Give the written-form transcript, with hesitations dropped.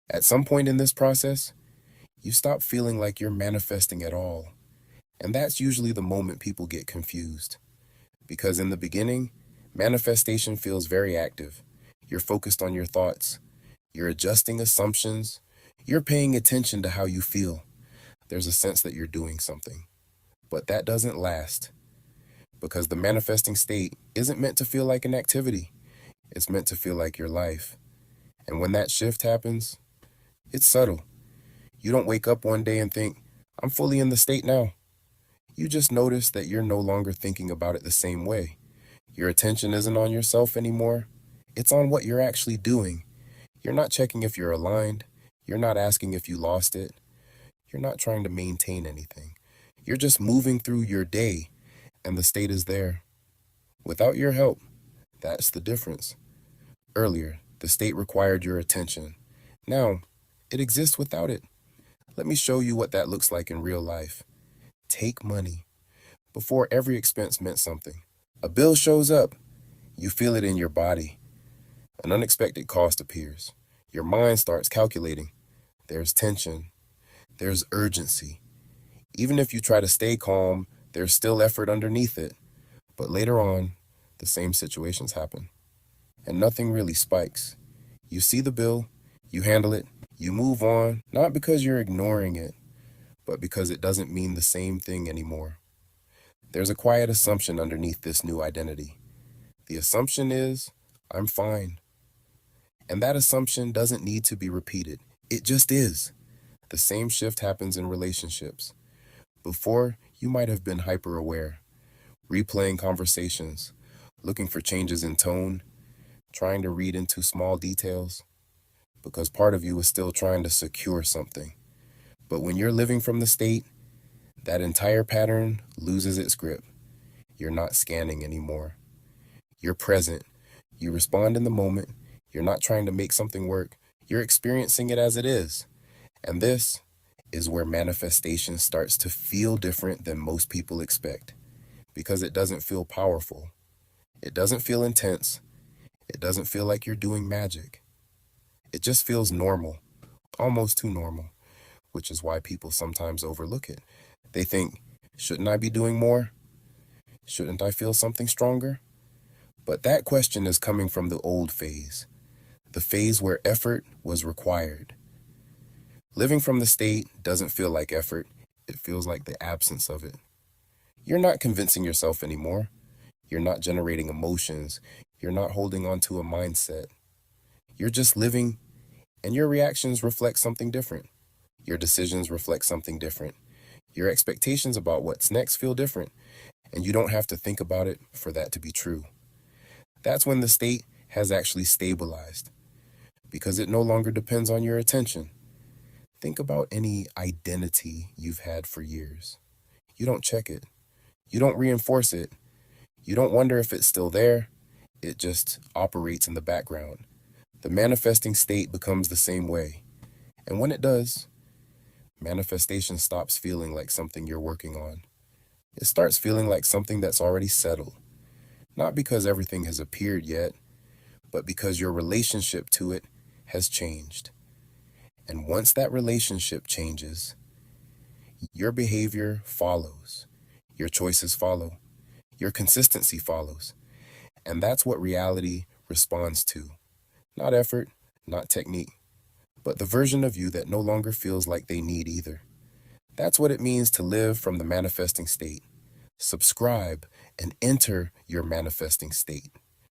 At some point in this process, you stop feeling like you're manifesting at all. And that's usually the moment people get confused. Because in the beginning, manifestation feels very active. You're focused on your thoughts, you're adjusting assumptions, you're paying attention to how you feel. There's a sense that you're doing something. But that doesn't last, because the manifesting state isn't meant to feel like an activity. It's meant to feel like your life. And when that shift happens, it's subtle. You don't wake up one day and think, I'm fully in the state now. You just notice that you're no longer thinking about it the same way. Your attention isn't on yourself anymore. It's on what you're actually doing. You're not checking if you're aligned. You're not asking if you lost it. You're not trying to maintain anything. You're just moving through your day, and the state is there. Without your help, that's the difference. Earlier, the state required your attention. Now, it exists without it. Let me show you what that looks like in real life. Take money. Before, every expense meant something. A bill shows up. You feel it in your body. An unexpected cost appears. Your mind starts calculating. There's tension. There's urgency. Even if you try to stay calm, there's still effort underneath it. But later on, the same situations happen. And nothing really spikes. You see the bill, you handle it, you move on, not because you're ignoring it, but because it doesn't mean the same thing anymore. There's a quiet assumption underneath this new identity. The assumption is, I'm fine. And that assumption doesn't need to be repeated. It just is. The same shift happens in relationships. Before, you might have been hyper aware, replaying conversations, looking for changes in tone, trying to read into small details, because part of you is still trying to secure something. But when you're living from the state, that entire pattern loses its grip. You're not scanning anymore. You're present. You respond in the moment. You're not trying to make something work. You're experiencing it as it is. And this is where manifestation starts to feel different than most people expect, because it doesn't feel powerful. It doesn't feel intense. It doesn't feel like you're doing magic. It just feels normal, almost too normal, which is why people sometimes overlook it. They think, shouldn't I be doing more? Shouldn't I feel something stronger? But that question is coming from the old phase, the phase where effort was required. Living from the state doesn't feel like effort. It feels like the absence of it. You're not convincing yourself anymore. You're not generating emotions. You're not holding on to a mindset. You're just living, and your reactions reflect something different. Your decisions reflect something different. Your expectations about what's next feel different, and you don't have to think about it for that to be true. That's when the state has actually stabilized, because it no longer depends on your attention. Think about any identity you've had for years. You don't check it. You don't reinforce it. You don't wonder if it's still there. It just operates in the background. The manifesting state becomes the same way. And when it does, manifestation stops feeling like something you're working on. It starts feeling like something that's already settled. Not because everything has appeared yet, but because your relationship to it has changed. And once that relationship changes, your behavior follows. Your choices follow. Your consistency follows. And that's what reality responds to. Not effort, not technique, but the version of you that no longer feels like they need either. That's what it means to live from the manifesting state. Subscribe and enter your manifesting state.